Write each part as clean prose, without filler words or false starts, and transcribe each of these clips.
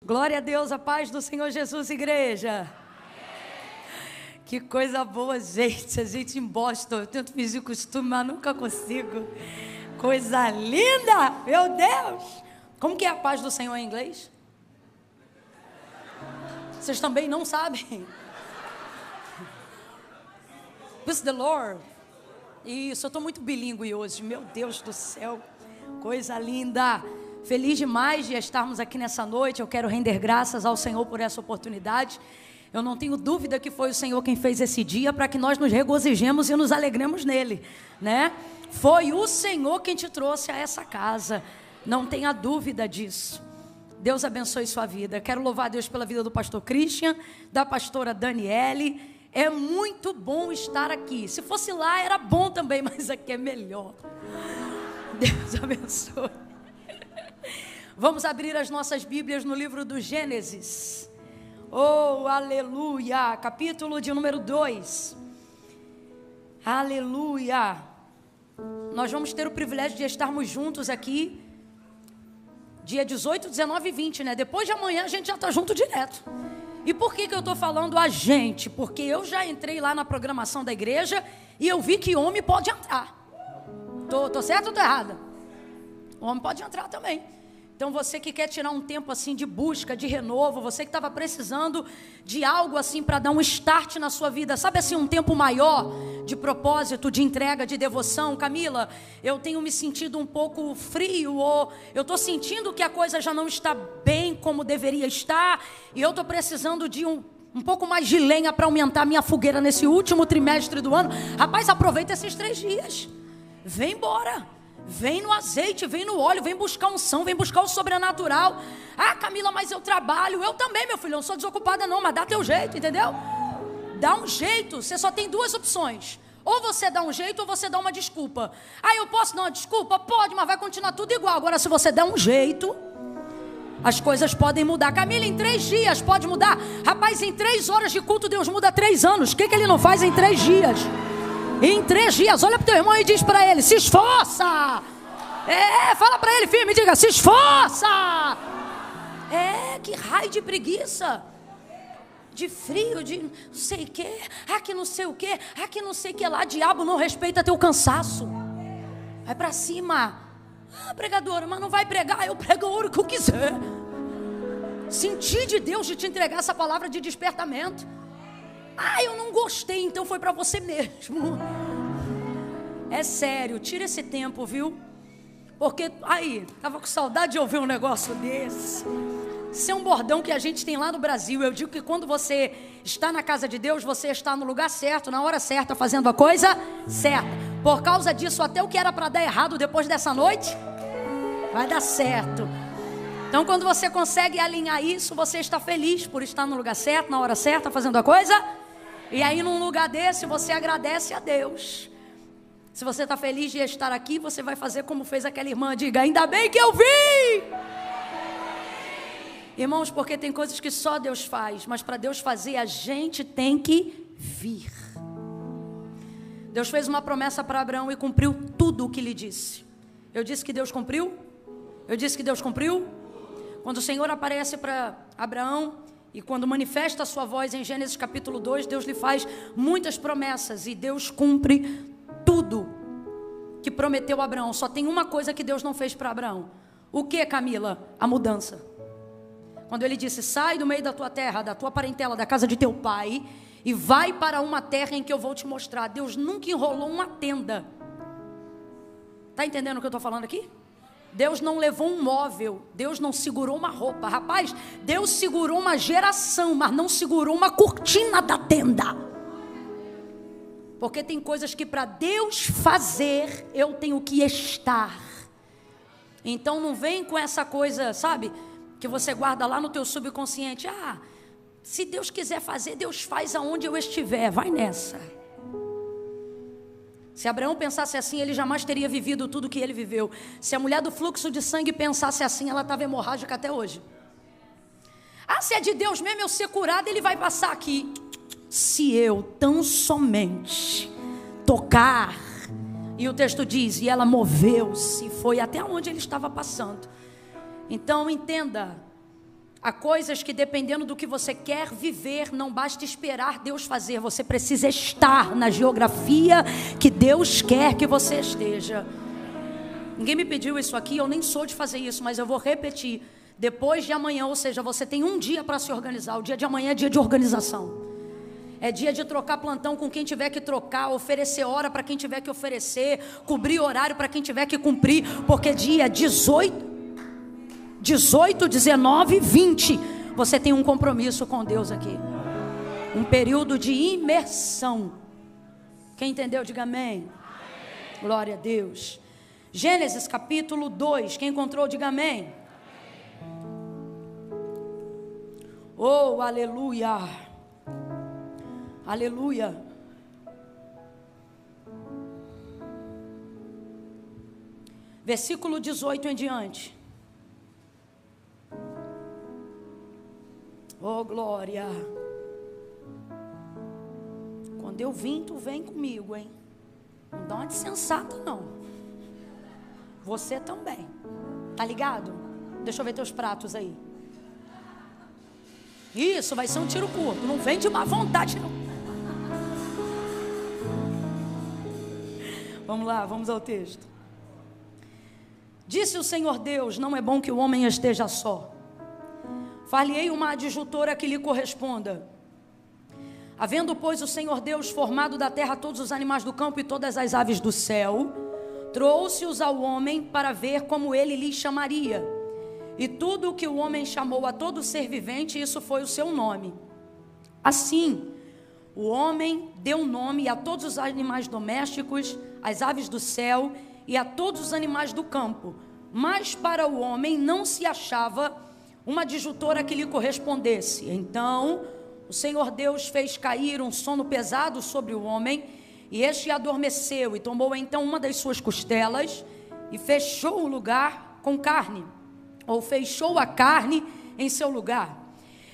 Glória a Deus, a paz do Senhor Jesus, igreja. Que coisa boa, gente. A gente em Boston, eu tento fingir costume, mas nunca consigo. Coisa linda, meu Deus. Como que é a paz do Senhor em inglês? Vocês também não sabem? Peace the Lord. Isso, eu estou muito bilíngue hoje, meu Deus do céu. Coisa linda. Feliz demais de estarmos aqui nessa noite. Eu quero render graças ao Senhor por essa oportunidade. Eu não tenho dúvida que foi o Senhor quem fez esse dia para que nós nos regozijemos e nos alegremos nele, né? Foi o Senhor quem te trouxe a essa casa. Não tenha dúvida disso. Deus abençoe sua vida. Quero louvar a Deus pela vida do pastor Christian, da pastora Daniele. É muito bom estar aqui. Se fosse lá era bom também, mas aqui é melhor. Deus abençoe. Vamos abrir as nossas Bíblias no livro do Gênesis. Oh, aleluia. Capítulo de número 2. Aleluia. Nós vamos ter o privilégio de estarmos juntos aqui dia 18, 19 e 20, né? Depois de amanhã a gente já está junto direto. E por que eu estou falando a gente? Porque eu já entrei lá na programação da igreja e eu vi que homem pode entrar. Tô certo ou tô errada? O homem pode entrar também. Então você que quer tirar um tempo assim de busca, de renovo, você que estava precisando de algo assim para dar um start na sua vida, sabe assim, um tempo maior de propósito, de entrega, de devoção. Camila, eu tenho me sentido um pouco frio, ou eu estou sentindo que a coisa já não está bem como deveria estar, e eu estou precisando de um pouco mais de lenha para aumentar a minha fogueira nesse último trimestre do ano. Rapaz, aproveita esses 3 dias, vem embora. Vem no azeite, vem no óleo, vem buscar unção, vem buscar o sobrenatural. Ah, Camila, mas eu trabalho. Eu também, meu filho, eu não sou desocupada não, mas dá teu jeito, entendeu? Dá um jeito, você só tem 2 opções. Ou você dá um jeito ou você dá uma desculpa. Ah, eu posso dar uma desculpa? Pode, mas vai continuar tudo igual. Agora, se você der um jeito, as coisas podem mudar. Camila, em 3 dias pode mudar? Rapaz, em 3 horas de culto, Deus muda 3 anos. O que ele não faz em 3 dias? Em 3 dias, olha para o teu irmão e diz para ele: se esforça. Fala para ele firme, diga: se esforça. Que raio de preguiça, de frio, de não sei o que, que não sei o que, que não sei o que lá. Diabo não respeita teu cansaço. Vai para cima. Pregadora, mas não vai pregar. Eu prego a hora que eu quiser. Senti de Deus de te entregar essa palavra de despertamento. Eu não gostei, então foi para você mesmo. É sério, tira esse tempo, viu? Porque, tava com saudade de ouvir um negócio desse. Isso é um bordão que a gente tem lá no Brasil. Eu digo que quando você está na casa de Deus, você está no lugar certo, na hora certa, fazendo a coisa certa. Por causa disso, até o que era para dar errado depois dessa noite, vai dar certo. Então, quando você consegue alinhar isso, você está feliz por estar no lugar certo, na hora certa, fazendo a coisa. E aí, num lugar desse, você agradece a Deus. Se você está feliz de estar aqui, você vai fazer como fez aquela irmã. Diga: ainda bem que eu vim. Irmãos, porque tem coisas que só Deus faz, mas para Deus fazer, a gente tem que vir. Deus fez uma promessa para Abraão e cumpriu tudo o que lhe disse. Eu disse que Deus cumpriu? Eu disse que Deus cumpriu? Quando o Senhor aparece para Abraão e quando manifesta a sua voz em Gênesis capítulo 2, Deus lhe faz muitas promessas e Deus cumpre tudo que prometeu a Abraão. Só tem uma coisa que Deus não fez para Abraão. O que, Camila? A mudança. Quando ele disse: sai do meio da tua terra, da tua parentela, da casa de teu pai e vai para uma terra em que eu vou te mostrar. Deus nunca enrolou uma tenda. Está entendendo o que eu estou falando aqui? Deus não levou um móvel, Deus não segurou uma roupa. Rapaz, Deus segurou uma geração, mas não segurou uma cortina da tenda. Porque tem coisas que para Deus fazer, eu tenho que estar. Então não vem com essa coisa, sabe, que você guarda lá no teu subconsciente. Se Deus quiser fazer, Deus faz aonde eu estiver. Vai nessa. Se Abraão pensasse assim, ele jamais teria vivido tudo que ele viveu. Se a mulher do fluxo de sangue pensasse assim, ela estava hemorrágica até hoje. Se é de Deus mesmo eu ser curada, ele vai passar aqui. Se eu tão somente tocar. E o texto diz: e ela moveu-se, foi até onde ele estava passando. Então entenda, Há coisas que, dependendo do que você quer viver, não basta esperar Deus fazer. Você precisa estar na geografia que Deus quer que você esteja. Ninguém me pediu isso aqui, eu nem sou de fazer isso, mas eu vou repetir. Depois de amanhã, ou seja, você tem um dia para se organizar. O dia de amanhã é dia de organização. É dia de trocar plantão com quem tiver que trocar, oferecer hora para quem tiver que oferecer, cobrir horário para quem tiver que cumprir, porque dia 18, 19, 20, você tem um compromisso com Deus aqui. Um período de imersão. Quem entendeu, diga amém. Glória a Deus. Gênesis capítulo 2, quem encontrou, diga amém. Oh, aleluia. Aleluia. Versículo 18 em diante. Oh, glória. Quando eu vim, tu vem comigo, hein? Não dá uma de sensata, não. Você também. Tá ligado? Deixa eu ver teus pratos aí. Isso, vai ser um tiro curto. Não vem de má vontade, não. Vamos lá, vamos ao texto. Disse o Senhor Deus: não é bom que o homem esteja só. Far-lhe-ei uma adjutora que lhe corresponda. Havendo, pois, o Senhor Deus formado da terra todos os animais do campo e todas as aves do céu, trouxe-os ao homem para ver como ele lhes chamaria. E tudo o que o homem chamou a todo ser vivente, isso foi o seu nome. Assim, o homem deu nome a todos os animais domésticos, às aves do céu e a todos os animais do campo. Mas para o homem não se achava uma adjutora que lhe correspondesse. Então o Senhor Deus fez cair um sono pesado sobre o homem, e este adormeceu, e tomou então uma das suas costelas, e fechou o lugar com carne, ou fechou a carne em seu lugar.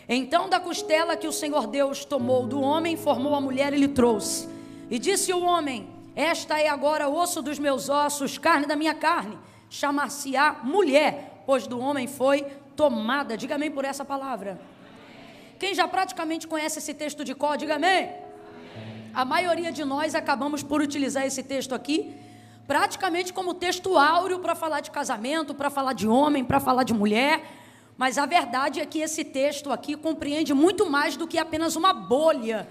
Então da costela que o Senhor Deus tomou do homem, formou a mulher e lhe trouxe. E disse o homem: esta é agora osso dos meus ossos, carne da minha carne, chamar-se-á mulher, pois do homem foi tomada. Diga amém por essa palavra. Quem já praticamente conhece esse texto de cor, diga amém. A maioria de nós acabamos por utilizar esse texto aqui praticamente como texto áureo para falar de casamento, para falar de homem, para falar de mulher. Mas a verdade é que esse texto aqui compreende muito mais do que apenas uma bolha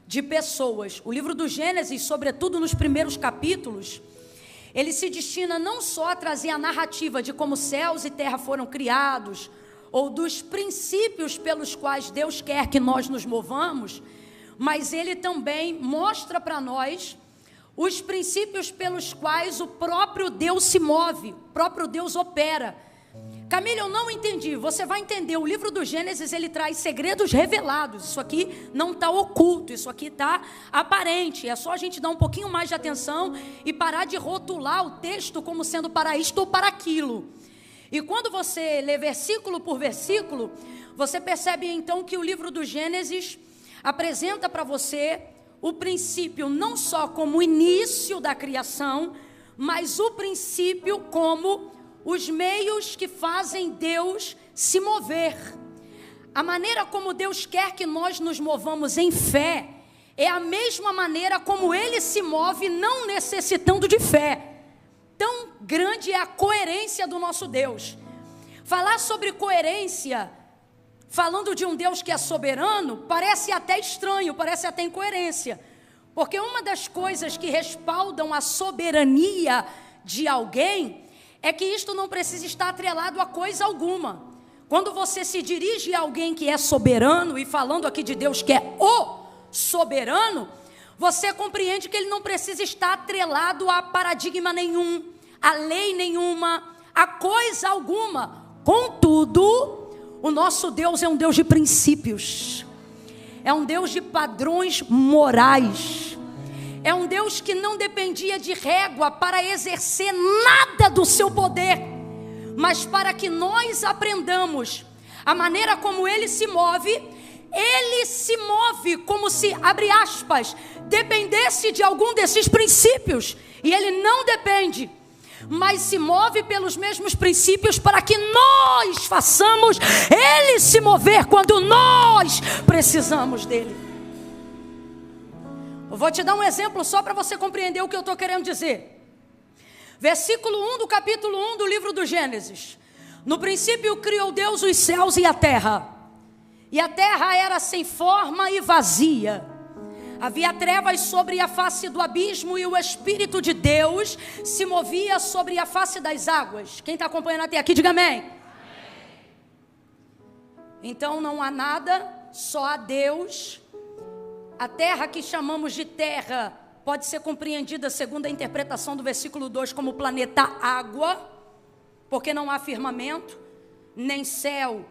de pessoas. O livro do Gênesis, sobretudo nos primeiros capítulos, ele se destina não só a trazer a narrativa de como céus e terra foram criados, ou dos princípios pelos quais Deus quer que nós nos movamos, mas ele também mostra para nós os princípios pelos quais o próprio Deus se move, o próprio Deus opera. Camila, eu não entendi. Você vai entender. O livro do Gênesis, ele traz segredos revelados. Isso aqui não está oculto, isso aqui está aparente. É só a gente dar um pouquinho mais de atenção e parar de rotular o texto como sendo para isto ou para aquilo. E quando você lê versículo por versículo, você percebe então que o livro do Gênesis apresenta para você o princípio não só como o início da criação, mas o princípio como os meios que fazem Deus se mover. A maneira como Deus quer que nós nos movamos em fé é a mesma maneira como Ele se move não necessitando de fé. Tão grande é a coerência do nosso Deus. Falar sobre coerência, falando de um Deus que é soberano, parece até estranho, parece até incoerência. Porque uma das coisas que respaldam a soberania de alguém é que isto não precisa estar atrelado a coisa alguma. Quando você se dirige a alguém que é soberano, e falando aqui de Deus que é o soberano, você compreende que ele não precisa estar atrelado a paradigma nenhum, a lei nenhuma, a coisa alguma. Contudo, o nosso Deus é um Deus de princípios, é um Deus de padrões morais, é um Deus que não dependia de régua para exercer nada do seu poder, mas para que nós aprendamos a maneira como Ele se move como se, abre aspas, dependesse de algum desses princípios, e Ele não depende. mas se move pelos mesmos princípios para que nós façamos Ele se mover quando nós precisamos dEle. Eu vou te dar um exemplo só para você compreender o que eu estou querendo dizer. Versículo 1 do capítulo 1 do livro do Gênesis. No princípio criou Deus os céus e a terra era sem forma e vazia. Havia trevas sobre a face do abismo e o Espírito de Deus se movia sobre a face das águas. Quem está acompanhando até aqui, diga amém. Então não há nada, só há Deus. A terra que chamamos de terra pode ser compreendida, segundo a interpretação do versículo 2, como planeta água, porque não há firmamento, nem céu,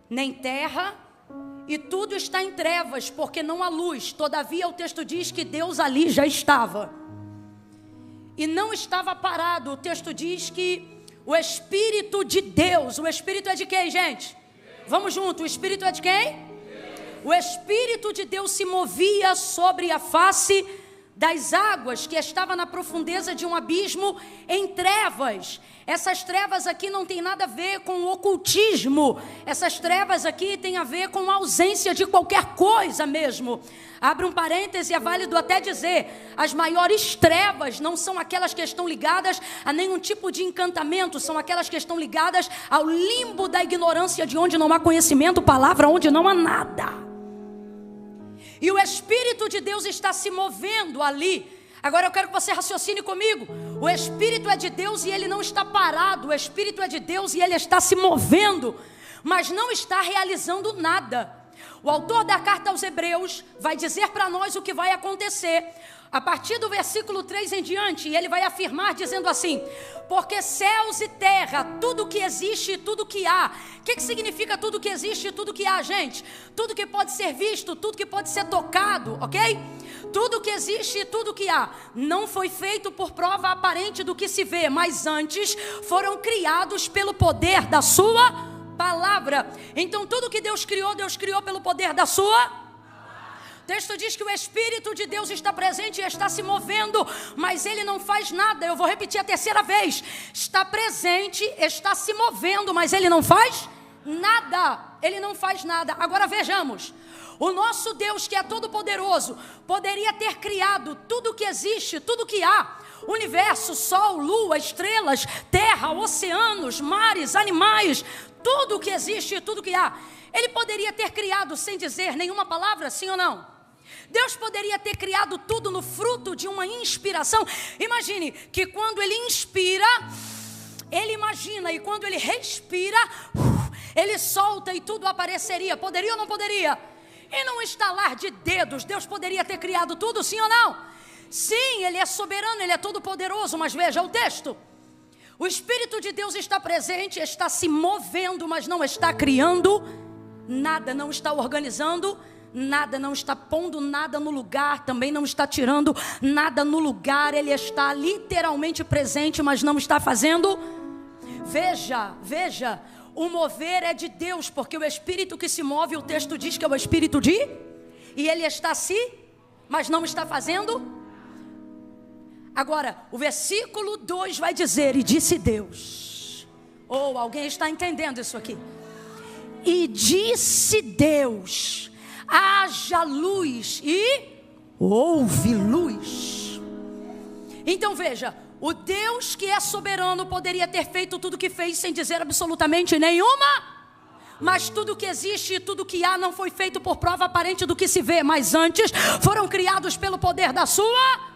nem terra, e tudo está em trevas, porque não há luz. Todavia o texto diz que Deus ali já estava, e não estava parado. O texto diz que o Espírito de Deus, o Espírito é de quem, gente? Vamos junto, o Espírito é de quem? O Espírito de Deus se movia sobre a face das águas, que estava na profundeza de um abismo em trevas. Essas trevas aqui não tem nada a ver com o ocultismo. Essas trevas aqui tem a ver com a ausência de qualquer coisa mesmo. Abre um parêntese, é válido até dizer, as maiores trevas não são aquelas que estão ligadas a nenhum tipo de encantamento, são aquelas que estão ligadas ao limbo da ignorância, de onde não há conhecimento, palavra onde não há nada. E o Espírito de Deus está se movendo ali. Agora eu quero que você raciocine comigo. O Espírito é de Deus e ele não está parado. O Espírito é de Deus e ele está se movendo, mas não está realizando nada. O autor da carta aos Hebreus vai dizer para nós o que vai acontecer a partir do versículo 3 em diante, e ele vai afirmar dizendo assim: porque céus e terra, tudo que existe e tudo que há. O que significa tudo que existe e tudo que há, gente? Tudo que pode ser visto, tudo que pode ser tocado, ok? Tudo que existe e tudo que há não foi feito por prova aparente do que se vê, mas antes foram criados pelo poder da sua palavra. Então tudo que Deus criou pelo poder da sua. O texto diz que o Espírito de Deus está presente e está se movendo, mas ele não faz nada. Eu vou repetir a terceira vez: está presente, está se movendo, mas ele não faz nada. Ele não faz nada. Agora vejamos, o nosso Deus, que é todo poderoso, poderia ter criado tudo que existe, tudo que há: universo, sol, lua, estrelas, terra, oceanos, mares, animais, tudo que existe e tudo que há. Ele poderia ter criado sem dizer nenhuma palavra, sim ou não? Deus poderia ter criado tudo no fruto de uma inspiração. Imagine que quando ele inspira, ele imagina, e quando ele respira, ele solta e tudo apareceria. Poderia ou não poderia? E num estalar de dedos, Deus poderia ter criado tudo, sim ou não? Sim, ele é soberano, ele é todo poderoso, mas veja o texto. O Espírito de Deus está presente, está se movendo, mas não está criando nada, não está organizando nada, não está pondo nada no lugar, também não está tirando nada no lugar. Ele está literalmente presente, mas não está fazendo. Veja, o mover é de Deus, porque o Espírito que se move, o texto diz que é o Espírito de, e ele está mas não está fazendo. Agora, o versículo 2 vai dizer: e disse Deus. Alguém está entendendo isso aqui? E disse Deus: haja luz, e houve luz. Então veja, o Deus que é soberano poderia ter feito tudo o que fez sem dizer absolutamente nenhuma. Mas tudo que existe e tudo que há não foi feito por prova aparente do que se vê, mas antes foram criados pelo poder da sua.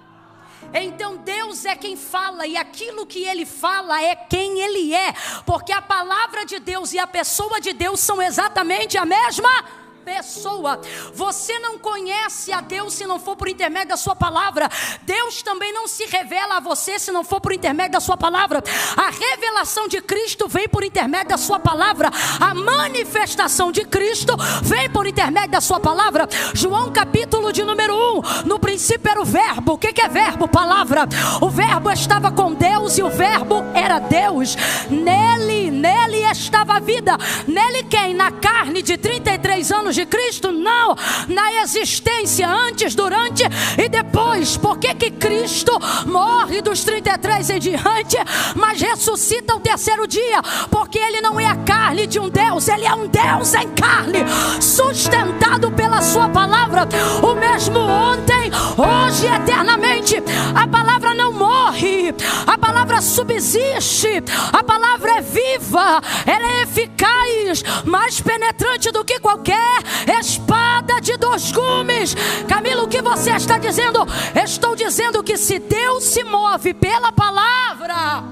Então Deus é quem fala, e aquilo que ele fala é quem ele é, porque a palavra de Deus e a pessoa de Deus são exatamente a mesma pessoa. Você não conhece a Deus se não for por intermédio da sua palavra. Deus também não se revela a você se não for por intermédio da sua palavra. A revelação de Cristo vem por intermédio da sua palavra. A manifestação de Cristo vem por intermédio da sua palavra. João capítulo de número 1: no princípio era o verbo. O que é verbo? Palavra. O verbo estava com Deus e o verbo era Deus. Nele estava a vida. Nele quem? Na carne de 33 anos tempos de Cristo? Não, na existência, antes, durante e depois. Por que Cristo morre dos 33 em diante, mas ressuscita ao terceiro dia? Porque Ele não é a carne de um Deus, Ele é um Deus em carne, sustentado pela sua palavra, o mesmo ontem, hoje e eternamente. A palavra não morre, a palavra subsiste, a palavra é viva, ela é eficaz, mais penetrante do que qualquer espada de dois gumes. Camilo, o que você está dizendo? Estou dizendo que se Deus se move pela palavra,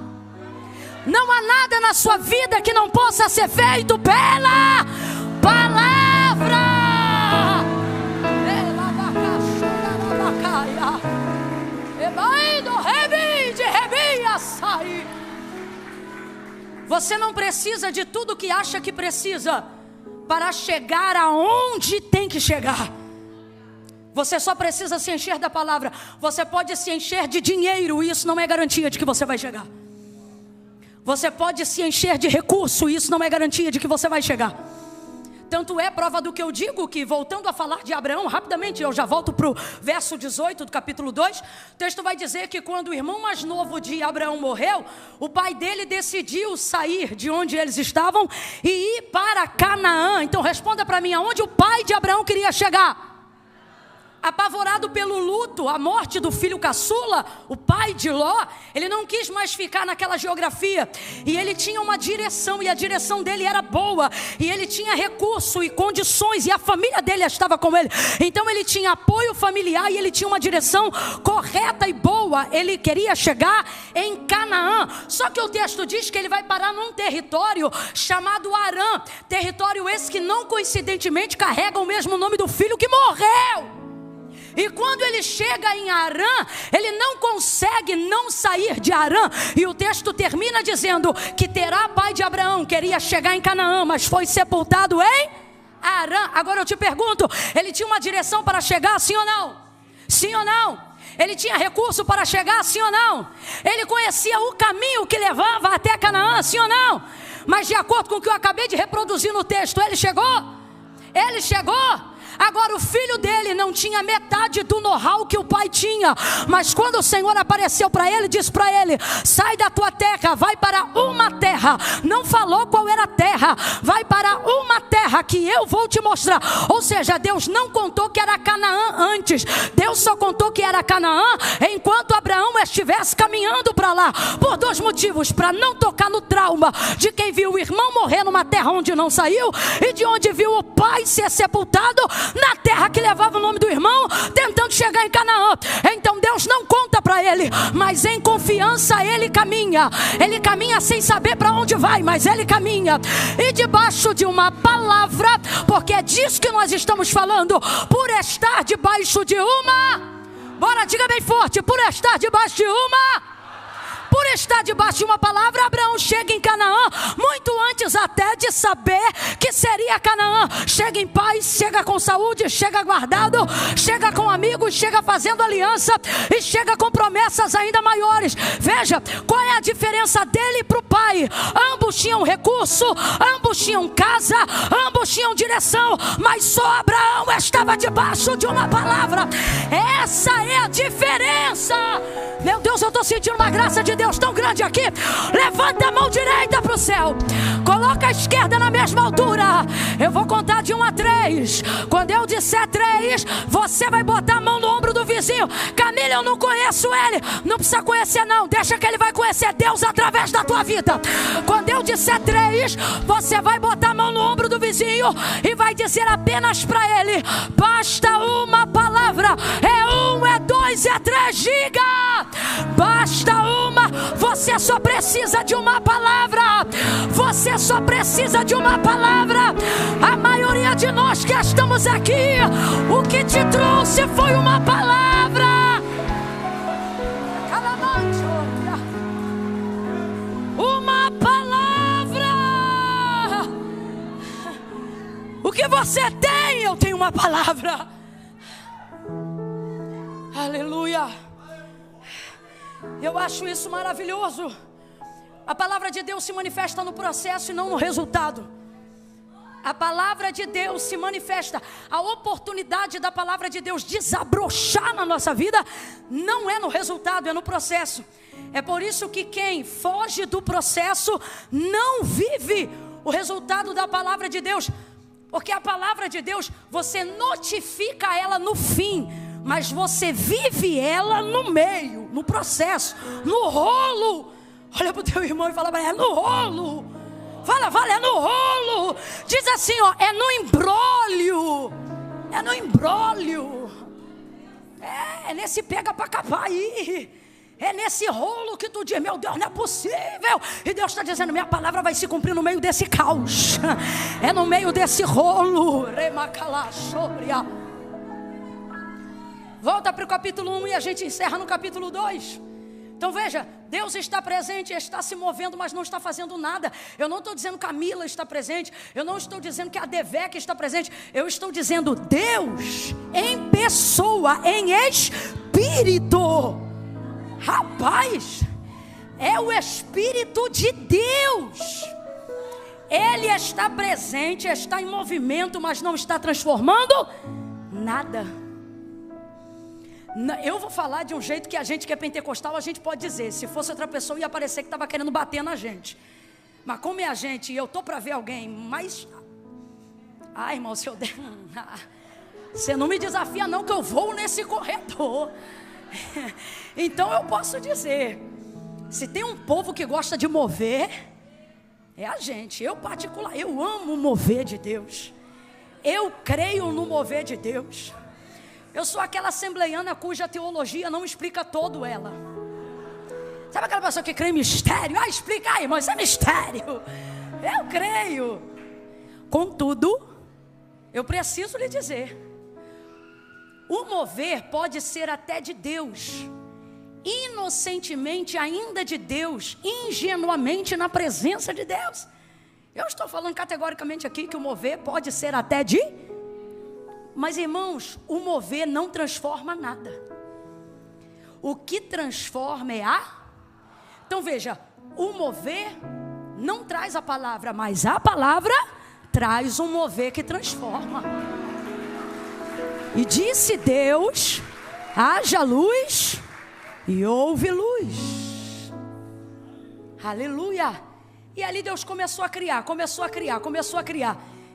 não há nada na sua vida que não possa ser feito pela palavra. Você não precisa de tudo que acha que precisa para chegar aonde tem que chegar. Você só precisa se encher da palavra. Você pode se encher de dinheiro, e isso não é garantia de que você vai chegar. Você pode se encher de recurso, e isso não é garantia de que você vai chegar. Tanto é prova do que eu digo que, voltando a falar de Abraão, rapidamente, eu já volto para o verso 18 do capítulo 2, o texto vai dizer que quando o irmão mais novo de Abraão morreu, o pai dele decidiu sair de onde eles estavam e ir para Canaã. Então responda para mim, aonde o pai de Abraão queria chegar? Apavorado pelo luto, a morte do filho caçula, o pai de Ló, ele não quis mais ficar naquela geografia. E ele tinha uma direção, e a direção dele era boa. E ele tinha recurso e condições, e a família dele estava com ele. Então ele tinha apoio familiar, e ele tinha uma direção correta e boa. Ele queria chegar em Canaã. Só que o texto diz que ele vai parar num território chamado Harã. Território esse que não coincidentemente carrega o mesmo nome do filho que morreu. E quando ele chega em Harã, ele não consegue não sair de Harã. E o texto termina dizendo que Terá, pai de Abraão, queria chegar em Canaã, mas foi sepultado em Harã. Agora eu te pergunto, ele tinha uma direção para chegar, sim ou não? Sim ou não? Ele tinha recurso para chegar, sim ou não? Ele conhecia o caminho que levava até Canaã, sim ou não? Mas de acordo com o que eu acabei de reproduzir no texto, ele chegou? Ele chegou? Agora o filho dele não tinha metade do know-how que o pai tinha. Mas quando o Senhor apareceu para ele, disse para ele: sai da tua terra, vai para uma terra. Não falou qual era a terra. Vai para uma terra que eu vou te mostrar. Ou seja, Deus não contou que era Canaã antes. Deus só contou que era Canaã enquanto Abraão estivesse caminhando para lá. Por dois motivos: para não tocar no trauma de quem viu o irmão morrer numa terra onde não saiu, e de onde viu o pai ser sepultado na terra que levava o nome do irmão, tentando chegar em Canaã. Então Deus não conta para ele, mas em confiança ele caminha. Ele caminha sem saber para onde vai, mas ele caminha. E debaixo de uma palavra, porque é disso que nós estamos falando, por estar debaixo de uma, bora, diga bem forte, por estar debaixo de uma, por estar debaixo de uma palavra, Abraão chega em Canaã, muito antes até de saber que seria Canaã. Chega em paz, chega com saúde, chega guardado, chega com amigos, chega fazendo aliança e chega com promessas ainda maiores. Veja, qual é a diferença dele para o pai? Ambos tinham recurso, ambos tinham casa, ambos tinham direção, mas só Abraão estava debaixo de uma palavra. Essa é a diferença. Meu Deus, eu estou sentindo uma graça de Deus tão grande aqui. Levanta a mão direita para o céu, coloca a esquerda na mesma altura. Eu vou contar de 1 a 3. Quando eu disser 3, você vai botar a mão no ombro do vizinho. Camila, eu não conheço ele. Não precisa conhecer não, deixa que ele vai conhecer Deus através da tua vida. Quando eu disser 3, você vai botar a mão no ombro do vizinho e vai dizer apenas para ele: basta uma palavra. É 1, é 2, é 3, diga. Basta uma. Você só precisa de uma palavra. Você só precisa de uma palavra. A maioria de nós que estamos aqui, o que te trouxe foi uma palavra. Uma palavra. O que você tem? Eu tenho uma palavra. Aleluia. Eu acho isso maravilhoso. A palavra de Deus se manifesta no processo e não no resultado. A palavra de Deus se manifesta. A oportunidade da palavra de Deus desabrochar na nossa vida não é no resultado, é no processo. É por isso que quem foge do processo não vive o resultado da palavra de Deus. Porque a palavra de Deus, você notifica ela no fim, mas você vive ela no meio, no processo, no rolo. Olha para o teu irmão e fala para ele: é no rolo. Fala, é no rolo. Diz assim, ó, é no embrólio. É no embrólio. É nesse pega para capar aí. É nesse rolo que tu diz: meu Deus, não é possível. E Deus está dizendo: minha palavra vai se cumprir no meio desse caos. É no meio desse rolo. Volta para o capítulo 1 e a gente encerra no capítulo 2. Então veja, Deus está presente, está se movendo, mas não está fazendo nada. Eu não estou dizendo que a Mila está presente, eu não estou dizendo que a Devec está presente, eu estou dizendo Deus em pessoa, em espírito. Rapaz, é o Espírito de Deus. Ele está presente, está em movimento, mas não está transformando nada. Eu vou falar de um jeito que a gente que é pentecostal, a gente pode dizer. Se fosse outra pessoa, ia parecer que estava querendo bater na gente. Mas como é a gente, e eu estou para ver alguém, mas... Ai, irmão, se eu der... Você não me desafia não, que eu vou nesse corredor. Então eu posso dizer, se tem um povo que gosta de mover, é a gente. Eu particular, eu amo o mover de Deus. Eu creio no mover de Deus. Eu sou aquela assembleiana cuja teologia não explica todo ela. Sabe aquela pessoa que crê em mistério? Explica aí, irmão, isso é mistério. Eu creio. Contudo, eu preciso lhe dizer, o mover pode ser até de Deus, inocentemente ainda de Deus, ingenuamente na presença de Deus. Eu estou falando categoricamente aqui que o mover pode ser até de... Mas irmãos, o mover não transforma nada. O que transforma é a... Então veja, o mover não traz a palavra, mas a palavra traz um mover que transforma. E disse Deus: haja luz, e houve luz. Aleluia. E ali Deus começou a criar.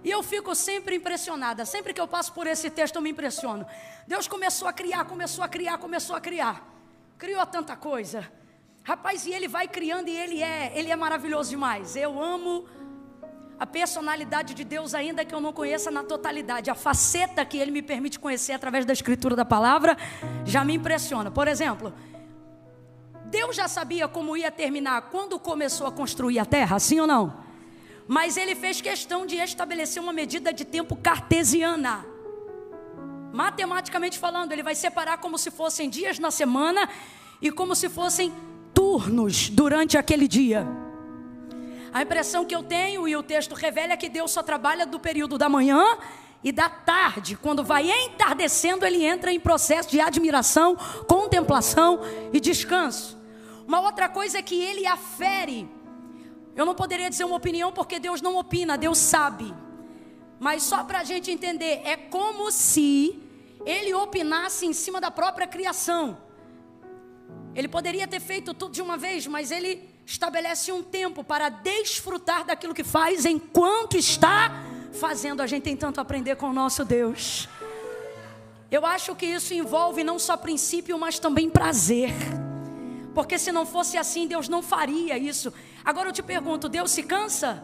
E eu fico sempre impressionada. Sempre que eu passo por esse texto eu me impressiono. Deus começou a criar. Criou tanta coisa. Rapaz, e Ele vai criando e Ele é maravilhoso demais. Eu amo a personalidade de Deus, ainda que eu não conheça na totalidade. A faceta que Ele me permite conhecer através da escritura da palavra já me impressiona. Por exemplo, Deus já sabia como ia terminar quando começou a construir a terra, sim ou não? Mas Ele fez questão de estabelecer uma medida de tempo cartesiana. Matematicamente falando, Ele vai separar como se fossem dias na semana e como se fossem turnos durante aquele dia. A impressão que eu tenho, e o texto revela, é que Deus só trabalha do período da manhã e da tarde. Quando vai entardecendo, Ele entra em processo de admiração, contemplação e descanso. Uma outra coisa é que Ele afere. Eu não poderia dizer uma opinião, porque Deus não opina, Deus sabe. Mas só para a gente entender, é como se Ele opinasse em cima da própria criação. Ele poderia ter feito tudo de uma vez, mas Ele estabelece um tempo para desfrutar daquilo que faz enquanto está fazendo. A gente tem tanto a aprender com o nosso Deus. Eu acho que isso envolve não só princípio, mas também prazer. Porque se não fosse assim, Deus não faria isso. Agora eu te pergunto, Deus se cansa?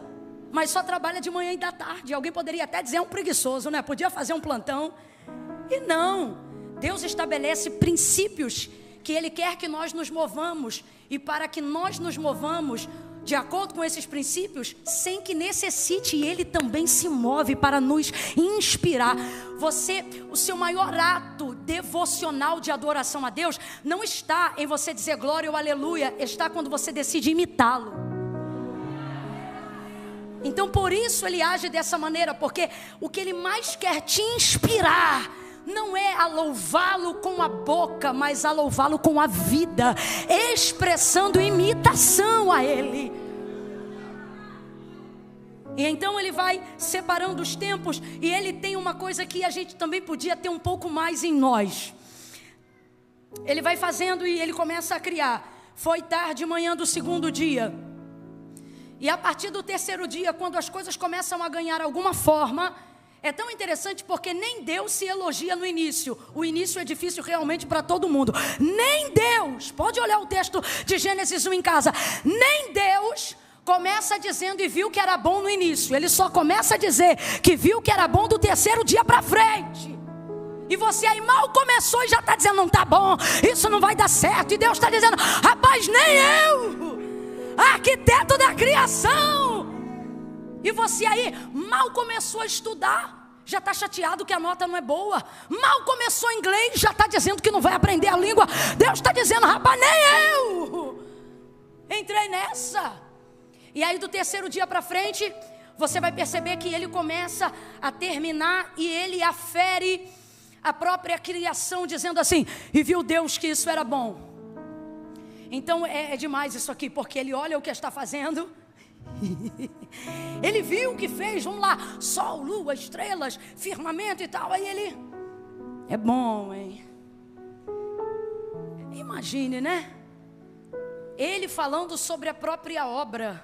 Mas só trabalha de manhã e da tarde. Alguém poderia até dizer, é um preguiçoso, né? Podia fazer um plantão. E não. Deus estabelece princípios que Ele quer que nós nos movamos. E para que nós nos movamos de acordo com esses princípios, sem que necessite, Ele também se move para nos inspirar. O seu maior ato devocional de adoração a Deus não está em você dizer glória ou aleluia, está quando você decide imitá-lo. Então por isso Ele age dessa maneira, porque o que Ele mais quer te inspirar não é a louvá-lo com a boca, mas a louvá-lo com a vida, expressando imitação a Ele. E então ele vai separando os tempos. E ele tem uma coisa que a gente também podia ter um pouco mais em nós. Ele vai fazendo e ele começa a criar. Foi tarde, manhã do segundo dia. E a partir do terceiro dia, quando as coisas começam a ganhar alguma forma, é tão interessante porque nem Deus se elogia no início. O início é difícil realmente para todo mundo. Nem Deus, pode olhar o texto de Gênesis 1 em casa. Nem Deus começa dizendo e viu que era bom no início. Ele só começa a dizer que viu que era bom do terceiro dia para frente. E você aí mal começou e já está dizendo, não está bom, isso não vai dar certo. E Deus está dizendo, rapaz, nem eu, arquiteto da criação. E você aí mal começou a estudar, já está chateado que a nota não é boa. Mal começou inglês, já está dizendo que não vai aprender a língua. Deus está dizendo, rapaz, nem eu entrei nessa. E aí do terceiro dia para frente, você vai perceber que ele começa a terminar e ele afere a própria criação, dizendo assim, e viu Deus que isso era bom. Então é demais isso aqui, porque ele olha o que está fazendo. Ele viu o que fez, vamos lá, sol, lua, estrelas, firmamento e tal. Aí ele, é bom, hein? Imagine, né? Ele falando sobre a própria obra.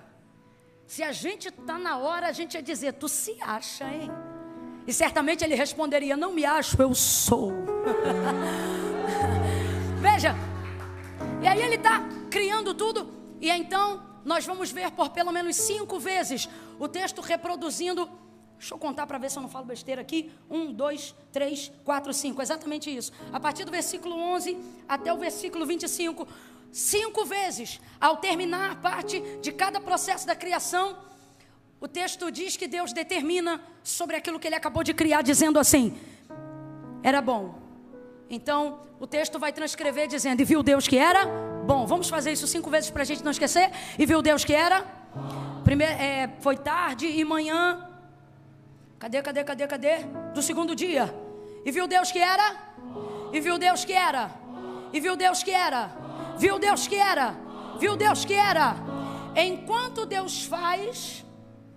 Se a gente está na hora, a gente ia dizer, tu se acha, hein? E certamente ele responderia, não me acho, eu sou. Veja, e aí ele está criando tudo. E então nós vamos ver por pelo menos 5 vezes o texto reproduzindo. Deixa eu contar para ver se eu não falo besteira aqui. 1, 2, 3, 4, 5, exatamente isso. A partir do versículo 11 até o versículo 25, 5 vezes. Ao terminar a parte de cada processo da criação, o texto diz que Deus determina sobre aquilo que ele acabou de criar, dizendo assim, era bom. Então, o texto vai transcrever dizendo, e viu Deus que era bom. Vamos fazer isso 5 vezes para a gente não esquecer. E viu Deus que era primeiro, foi tarde e manhã. Cadê? Do segundo dia. E viu Deus que era. E viu Deus que era. E viu Deus que era. Viu Deus que era. Viu Deus que era. Enquanto Deus faz,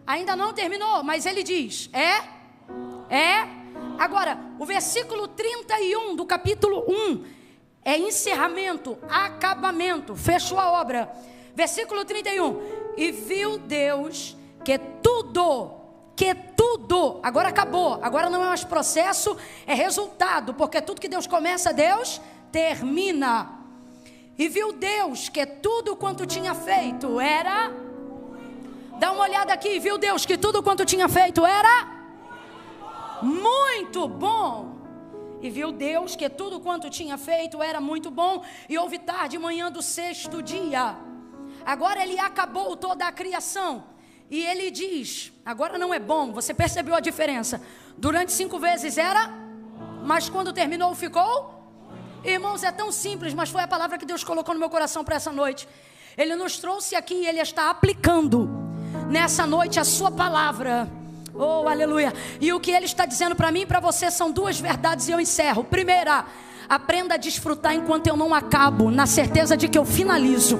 ainda não terminou, mas ele diz, Agora, o versículo 31 do capítulo 1 é encerramento, acabamento, fechou a obra. Versículo 31, e viu Deus que tudo, agora acabou, agora não é mais processo, é resultado, porque tudo que Deus começa, Deus termina. E viu Deus que tudo quanto tinha feito era... Dá uma olhada aqui, viu Deus que tudo quanto tinha feito era muito bom. E viu Deus que tudo quanto tinha feito era muito bom. E houve tarde e manhã do 6º dia. Agora ele acabou toda a criação. E ele diz, agora não é bom. Você percebeu a diferença? Durante 5 vezes era, mas quando terminou ficou? Irmãos, é tão simples, mas foi a palavra que Deus colocou no meu coração para essa noite. Ele nos trouxe aqui e ele está aplicando nessa noite a sua palavra. Oh, aleluia. E o que ele está dizendo para mim e para você são 2 verdades e eu encerro. Primeira, aprenda a desfrutar enquanto eu não acabo, na certeza de que eu finalizo.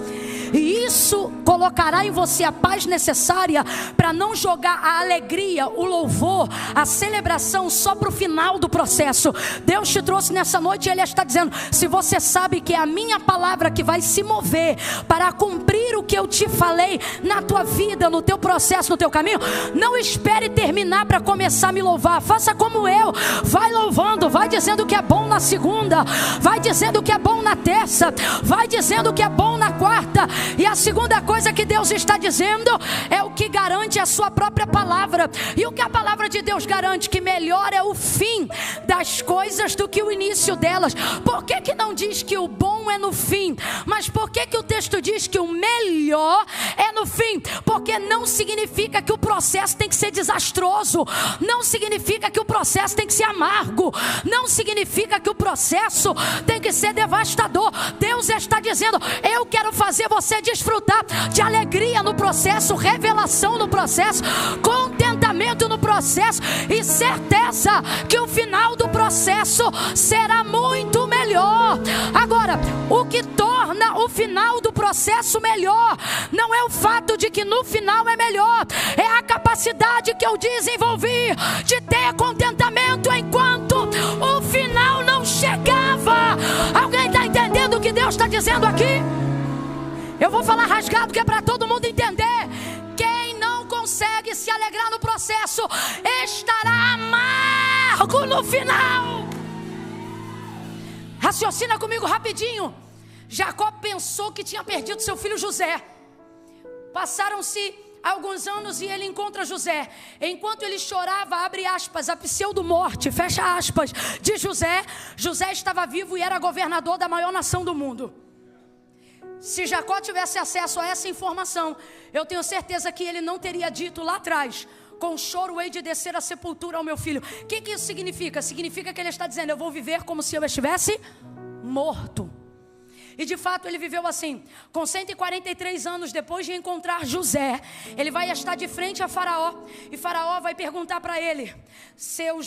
E isso colocará em você a paz necessária para não jogar a alegria, o louvor, a celebração só para o final do processo. Deus te trouxe nessa noite e Ele está dizendo, se você sabe que é a minha palavra que vai se mover para cumprir o que eu te falei na tua vida, no teu processo, no teu caminho, não espere terminar para começar a me louvar. Faça como eu, vai louvando, vai dizendo que é bom na segunda, vai dizendo que é bom na terça, vai dizendo que é bom na quarta. E a segunda coisa que Deus está dizendo é o que garante a sua própria palavra. E o que a palavra de Deus garante? Que melhor é o fim das coisas do que o início delas. Por que que não diz que o bom é no fim? Mas por que que o texto diz que o melhor é no fim? Porque não significa que o processo tem que ser desastroso. Não significa que o processo tem que ser amargo. Não significa que o processo tem que ser devastador. Deus está dizendo, eu quero fazer você desfrutar de alegria no processo, revelação no processo, contentamento no processo e certeza que o final do processo será muito melhor. Agora, o que torna o final do processo melhor não é o fato de que no final é melhor, é a capacidade capacidade que eu desenvolvi de ter contentamento enquanto o final não chegava. Alguém está entendendo o que Deus está dizendo aqui? Eu vou falar rasgado que é para todo mundo entender. Quem não consegue se alegrar no processo estará amargo no final. Raciocina comigo rapidinho. Jacó pensou que tinha perdido seu filho José. Passaram-se alguns anos e ele encontra José. Enquanto ele chorava, abre aspas, a pseudo-morte, fecha aspas, de José. José estava vivo e era governador da maior nação do mundo. Se Jacó tivesse acesso a essa informação, eu tenho certeza que ele não teria dito lá atrás: com choro hei de descer a sepultura ao meu filho. O que isso significa? Significa que ele está dizendo: eu vou viver como se eu estivesse morto. E de fato ele viveu assim. Com 143 anos depois de encontrar José, ele vai estar de frente a Faraó. E Faraó vai perguntar para ele: seu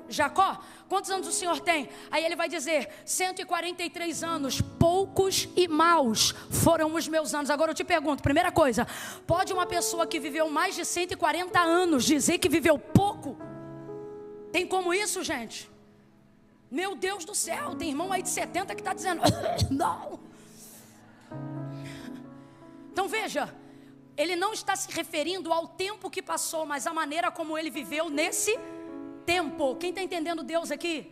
Jacó, quantos anos o senhor tem? Aí ele vai dizer: 143 anos, poucos e maus foram os meus anos. Agora eu te pergunto, primeira coisa: pode uma pessoa que viveu mais de 140 anos dizer que viveu pouco? Tem como isso, gente? Meu Deus do céu, tem irmão aí de 70 que está dizendo não. Então veja, ele não está se referindo ao tempo que passou, mas à maneira como ele viveu nesse tempo. Quem está entendendo Deus aqui?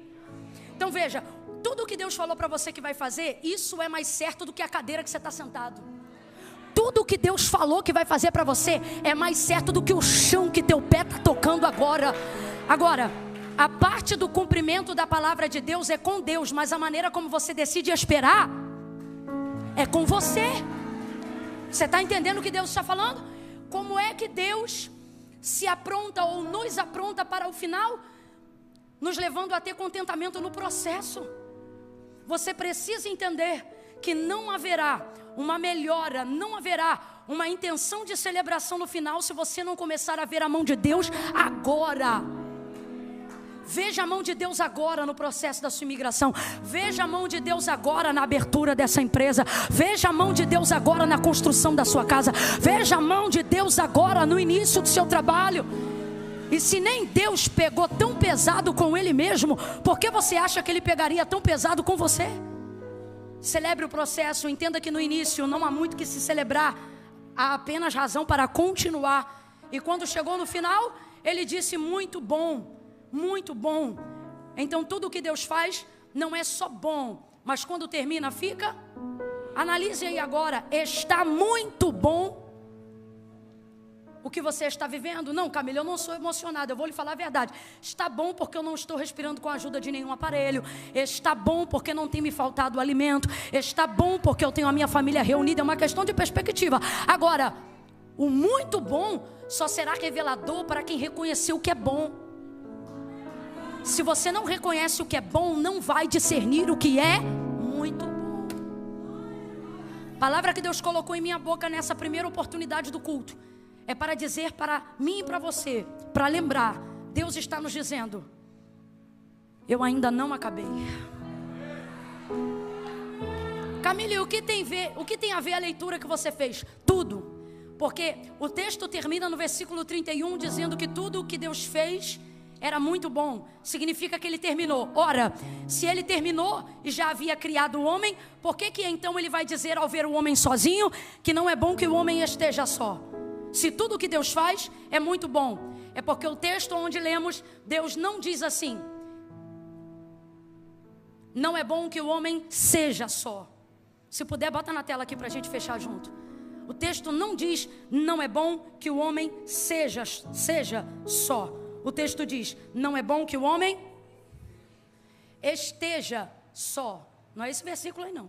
Então veja, tudo que Deus falou para você que vai fazer, isso é mais certo do que a cadeira que você está sentado. Tudo que Deus falou que vai fazer para você é mais certo do que o chão que teu pé está tocando agora. Agora, a parte do cumprimento da palavra de Deus é com Deus, mas a maneira como você decide esperar é com você. Você está entendendo o que Deus está falando? Como é que Deus se apronta ou nos apronta para o final? Nos levando a ter contentamento no processo. Você precisa entender que não haverá uma melhora, não haverá uma intenção de celebração no final se você não começar a ver a mão de Deus agora. Veja a mão de Deus agora no processo da sua imigração. Veja a mão de Deus agora na abertura dessa empresa. Veja a mão de Deus agora na construção da sua casa. Veja a mão de Deus agora no início do seu trabalho. E se nem Deus pegou tão pesado com Ele mesmo, por que você acha que Ele pegaria tão pesado com você? Celebre o processo. Entenda que no início não há muito que se celebrar. Há apenas razão para continuar. E quando chegou no final, Ele disse: muito bom. Muito bom. Então tudo que Deus faz não é só bom, mas quando termina fica. Analise aí agora. Está muito bom o que você está vivendo? Não, Camila, eu não sou emocionada, eu vou lhe falar a verdade. Está bom porque eu não estou respirando com a ajuda de nenhum aparelho. Está bom porque não tem me faltado alimento. Está bom porque eu tenho a minha família reunida. É uma questão de perspectiva. Agora, o muito bom só será revelador para quem reconheceu o que é bom. Se você não reconhece o que é bom, não vai discernir o que é muito bom. Palavra que Deus colocou em minha boca nessa primeira oportunidade do culto é para dizer para mim e para você, para lembrar, Deus está nos dizendo: eu ainda não acabei. Camille, o que tem a ver a leitura que você fez? Tudo. Porque o texto termina no versículo 31 dizendo que tudo o que Deus fez era muito bom. Significa que Ele terminou. Ora, se Ele terminou e já havia criado o homem, por que então Ele vai dizer ao ver o homem sozinho que não é bom que o homem esteja só? Se tudo o que Deus faz é muito bom, é porque o texto onde lemos, Deus não diz assim: não é bom que o homem seja só. Se puder, bota na tela aqui para a gente fechar junto. O texto não diz: não é bom que o homem seja só. O texto diz: não é bom que o homem esteja só. Não é esse versículo aí não.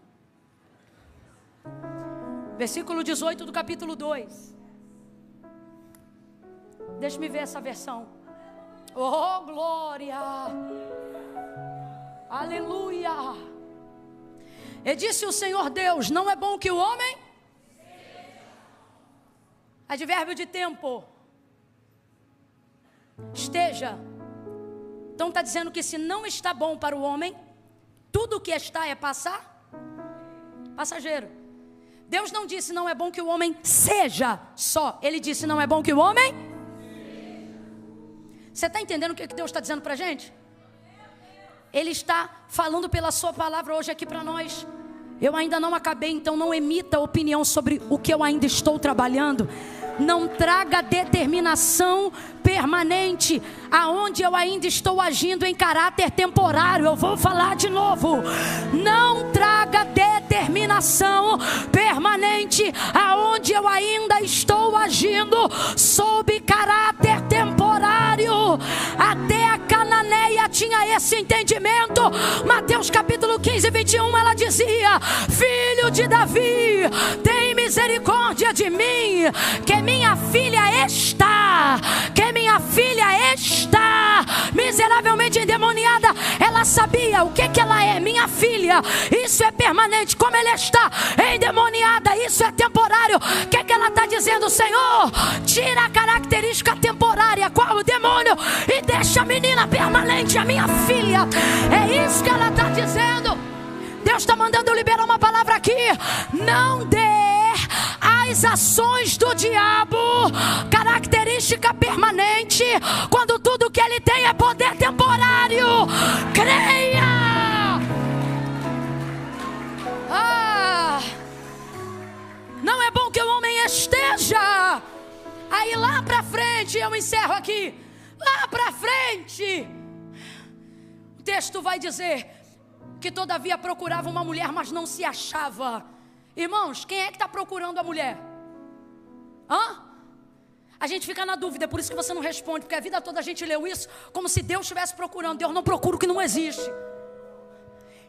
Versículo 18 do capítulo 2. Deixa-me ver essa versão. Oh, glória! Aleluia! E disse o Senhor Deus: não é bom que o homem... Advérbio de tempo. Esteja. Então está dizendo que se não está bom para o homem, tudo que está é passageiro. Deus não disse não é bom que o homem seja só. Ele disse não é bom que o homem Você está entendendo o que Deus está dizendo para a gente? Ele está falando pela sua palavra hoje aqui para nós. Eu ainda não acabei, então não emita opinião sobre o que eu ainda estou trabalhando. Não traga determinação permanente aonde eu ainda estou agindo em caráter temporário. Eu vou falar de novo. Não traga determinação permanente aonde eu ainda estou agindo sob caráter temporário. Até a cananeia tinha esse entendimento. Mateus capítulo 15, 21, ela dizia: filho de Davi, tem misericórdia de mim, que minha filha está miseravelmente endemoniada. Ela sabia o que ela é. Minha filha, isso é permanente. Como ela está endemoniada, isso é temporário. O que ela está dizendo? Senhor, tira a característica temporária, qual o demônio, e deixa a menina permanente, a minha filha. É isso que ela está dizendo. Deus está mandando eu liberar uma palavra aqui. Não dê às ações do diabo característica permanente, quando tudo que ele tem é poder temporário. Creia! Não é bom que o homem esteja. Aí lá pra frente, eu encerro aqui. Lá pra frente, o texto vai dizer que todavia procurava uma mulher, mas não se achava. Irmãos, quem é que está procurando a mulher? A gente fica na dúvida, por isso que você não responde, porque a vida toda a gente leu isso como se Deus estivesse procurando. Deus não procura o que não existe.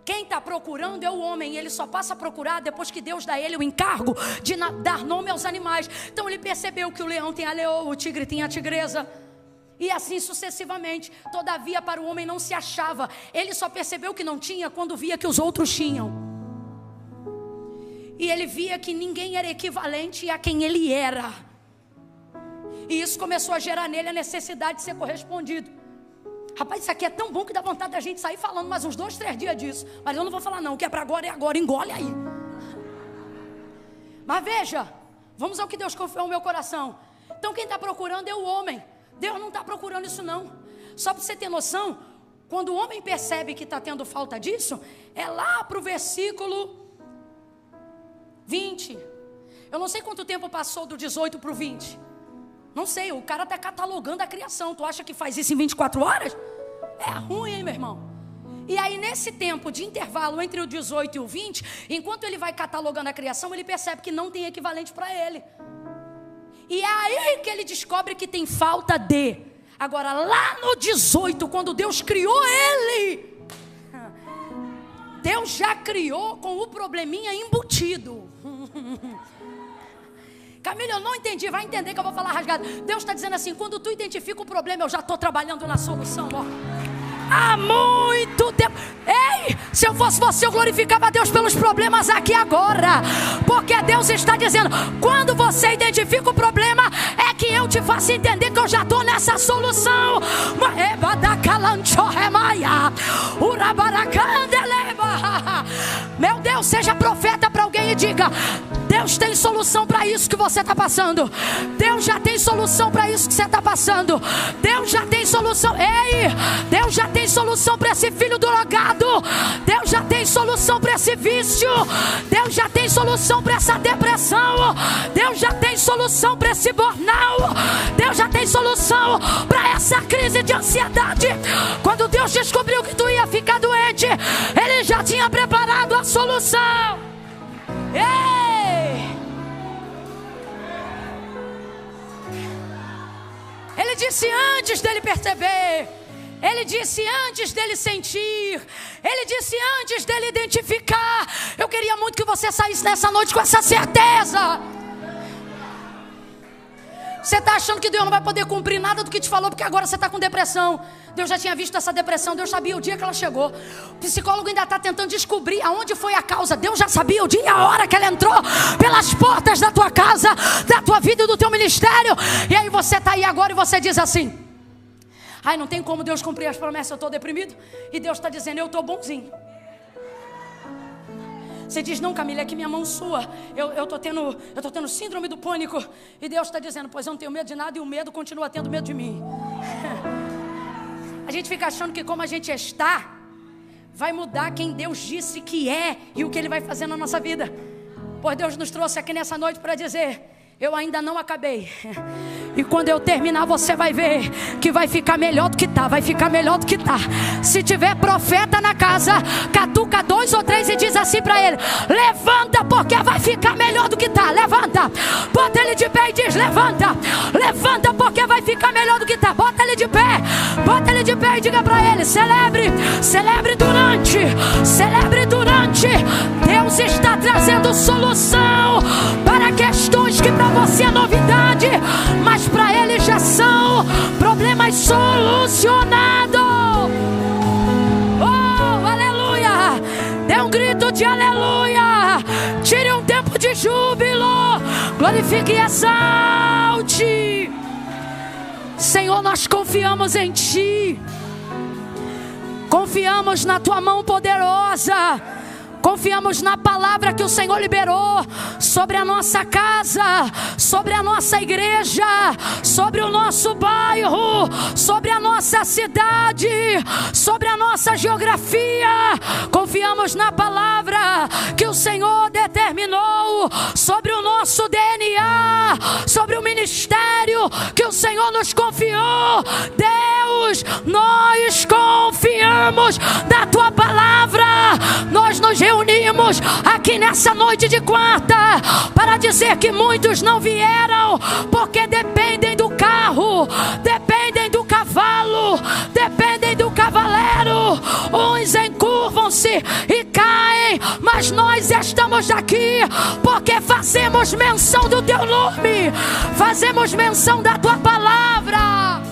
Quem está procurando é o homem, e ele só passa a procurar depois que Deus dá a ele o encargo de dar nome aos animais. Então ele percebeu que o leão tem a leoa, o tigre tem a tigresa, e assim sucessivamente. Todavia para o homem não se achava. Ele só percebeu que não tinha quando via que os outros tinham. E ele via que ninguém era equivalente a quem ele era. E isso começou a gerar nele a necessidade de ser correspondido. Rapaz, isso aqui é tão bom que dá vontade da gente sair falando mais uns 2, 3 dias disso. Mas eu não vou falar não, o que é para agora é agora, engole aí. Mas veja, vamos ao que Deus confiou no meu coração. Então quem está procurando é o homem. Deus não está procurando isso não. Só para você ter noção, quando o homem percebe que está tendo falta disso, é lá para o versículo 20. Eu não sei quanto tempo passou do 18 para o 20. Não sei, o cara está catalogando a criação. Tu acha que faz isso em 24 horas? É ruim, hein, meu irmão? E aí nesse tempo de intervalo entre o 18 e o 20, enquanto ele vai catalogando a criação, ele percebe que não tem equivalente para ele. E é aí que ele descobre que tem falta de. Agora lá no 18, quando Deus criou ele, Deus já criou com o probleminha embutido. Camila, eu não entendi, vai entender que eu vou falar rasgado. Deus está dizendo assim: quando tu identifica o problema, eu já estou trabalhando na solução, ó. Há muito tempo. Ei, se eu fosse você, eu glorificava a Deus pelos problemas aqui agora. Porque Deus está dizendo: quando você identifica o problema, é que eu te faço entender que eu já estou nessa solução. Meu Deus, seja profeta para alguém e diga: Deus tem solução para isso que você está passando. Deus já tem solução para isso que você está passando. Deus já tem solução. Ei, Deus já tem solução para esse filho drogado. Deus já tem solução para esse vício. Deus já tem solução para essa depressão. Deus já tem solução para esse burnout. Deus já tem solução para essa crise de ansiedade. Quando Deus descobriu que tu ia ficar doente, Ele já tinha preparado a solução. Ei! Ele disse antes dele perceber. Ele disse antes dele sentir. Ele disse antes dele identificar. Eu queria muito que você saísse nessa noite com essa certeza. Você está achando que Deus não vai poder cumprir nada do que te falou porque agora você está com depressão. Deus já tinha visto essa depressão, Deus sabia o dia que ela chegou. O psicólogo ainda está tentando descobrir aonde foi a causa. Deus já sabia o dia e a hora que ela entrou pelas portas da tua casa, da tua vida e do teu ministério. E aí você está aí agora e você diz assim: ai, não tem como Deus cumprir as promessas, eu estou deprimido. E Deus está dizendo: eu estou bonzinho. Você diz: não, Camila, é que minha mão sua, eu estou tendo síndrome do pânico. E Deus está dizendo: pois eu não tenho medo de nada e o medo continua tendo medo de mim. A gente fica achando que como a gente está, vai mudar quem Deus disse que é e o que Ele vai fazer na nossa vida. Pois Deus nos trouxe aqui nessa noite para dizer: eu ainda não acabei. E quando eu terminar, você vai ver que vai ficar melhor do que tá. Vai ficar melhor do que tá. Se tiver profeta na casa, catuca 2 ou 3 e diz assim para ele: levanta, porque vai ficar melhor do que tá. Levanta. Bota ele de pé e diz: levanta. Levanta, porque vai ficar melhor do que tá. Bota ele de pé. Bota ele de pé e diga para ele: celebre. Celebre durante. Celebre durante. Deus está trazendo solução para questões que para você é novidade, mas para Ele já são problemas solucionados. Oh, aleluia! Dê um grito de aleluia! Tire um tempo de júbilo! Glorifique e exalte! Senhor, nós confiamos em Ti. Confiamos na Tua mão poderosa. Confiamos na palavra que o Senhor liberou sobre a nossa casa, sobre a nossa igreja, sobre o nosso bairro, sobre a nossa cidade, sobre a nossa geografia. Confiamos na palavra que o Senhor determinou sobre o nosso DNA, sobre o ministério que o Senhor nos confiou. Deus, nós confiamos na Tua palavra. Nós nos reunimos aqui nessa noite de quarta para dizer que muitos não vieram porque dependem do carro, dependem do cavalo, dependem do cavaleiro. Uns encurvam-se e caem, mas nós estamos aqui porque fazemos menção do Teu nome, fazemos menção da Tua palavra.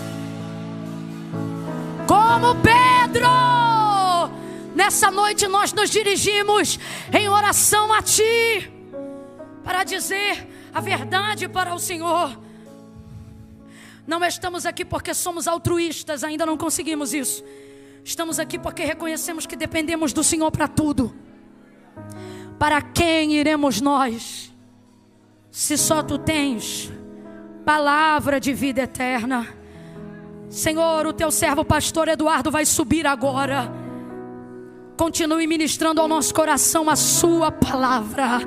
Como Pedro, nessa noite nós nos dirigimos em oração a Ti, para dizer a verdade para o Senhor. Não estamos aqui porque somos altruístas, ainda não conseguimos isso. Estamos aqui porque reconhecemos que dependemos do Senhor para tudo. Para quem iremos nós, se só Tu tens palavra de vida eterna? Senhor, o Teu servo pastor Eduardo vai subir agora. Continue ministrando ao nosso coração a Sua palavra.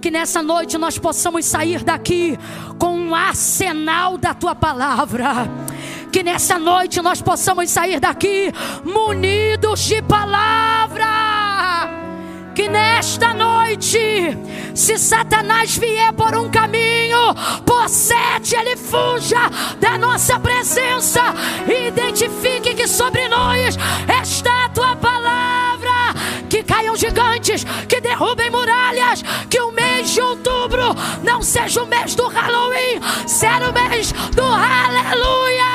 Que nessa noite nós possamos sair daqui com um arsenal da Tua palavra. Que nessa noite nós possamos sair daqui munidos de palavra. Que nesta noite, se Satanás vier por um caminho, por 7 ele fuja da nossa presença. Identifique que sobre nós está a Tua palavra. Que caiam gigantes, que derrubem muralhas. Que o mês de outubro não seja o mês do Halloween, seja o mês do aleluia.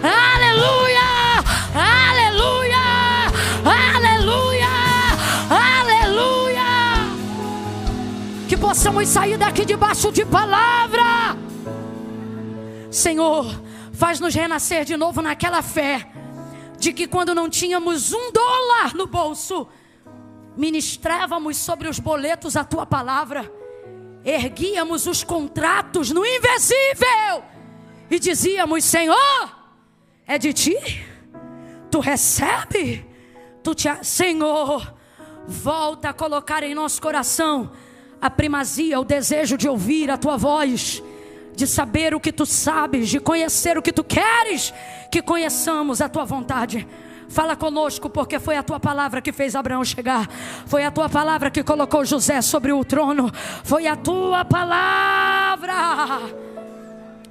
Aleluia, aleluia, aleluia, aleluia. Que possamos sair daqui debaixo de palavra. Senhor, faz-nos renascer de novo naquela fé de que quando não tínhamos $1 no bolso, ministrávamos sobre os boletos a Tua palavra, erguíamos os contratos no invisível e dizíamos: Senhor, é de Ti, Tu recebe, Senhor, volta a colocar em nosso coração a primazia, o desejo de ouvir a Tua voz, de saber o que Tu sabes, de conhecer o que Tu queres que conheçamos a Tua vontade. Fala conosco, porque foi a Tua palavra que fez Abraão chegar. Foi a Tua palavra que colocou José sobre o trono. Foi a Tua palavra.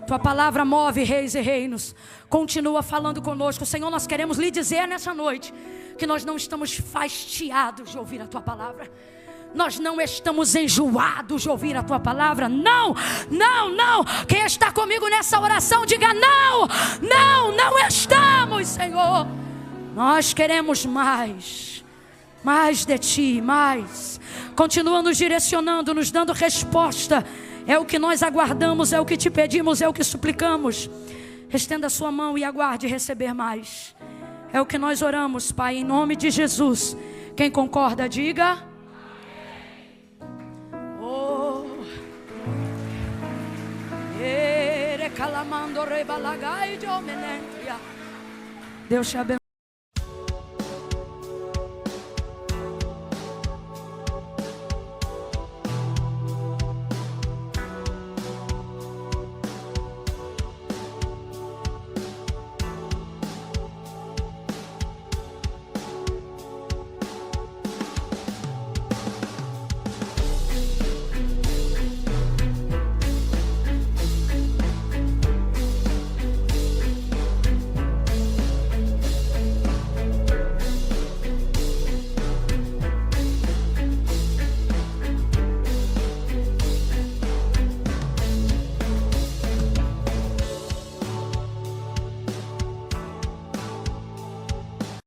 Tua palavra move reis e reinos. Continua falando conosco. Senhor, nós queremos lhe dizer nessa noite que nós não estamos fastiados de ouvir a Tua palavra. Nós não estamos enjoados de ouvir a Tua palavra. Não, não, não. Quem está comigo nessa oração, diga não. Não, não estamos, Senhor. Nós queremos mais. Mais de Ti, mais. Continua nos direcionando, nos dando resposta. É o que nós aguardamos, é o que Te pedimos, é o que suplicamos. Estenda a sua mão e aguarde receber mais. É o que nós oramos, Pai, em nome de Jesus. Quem concorda, diga. Oh. Deus te abençoe.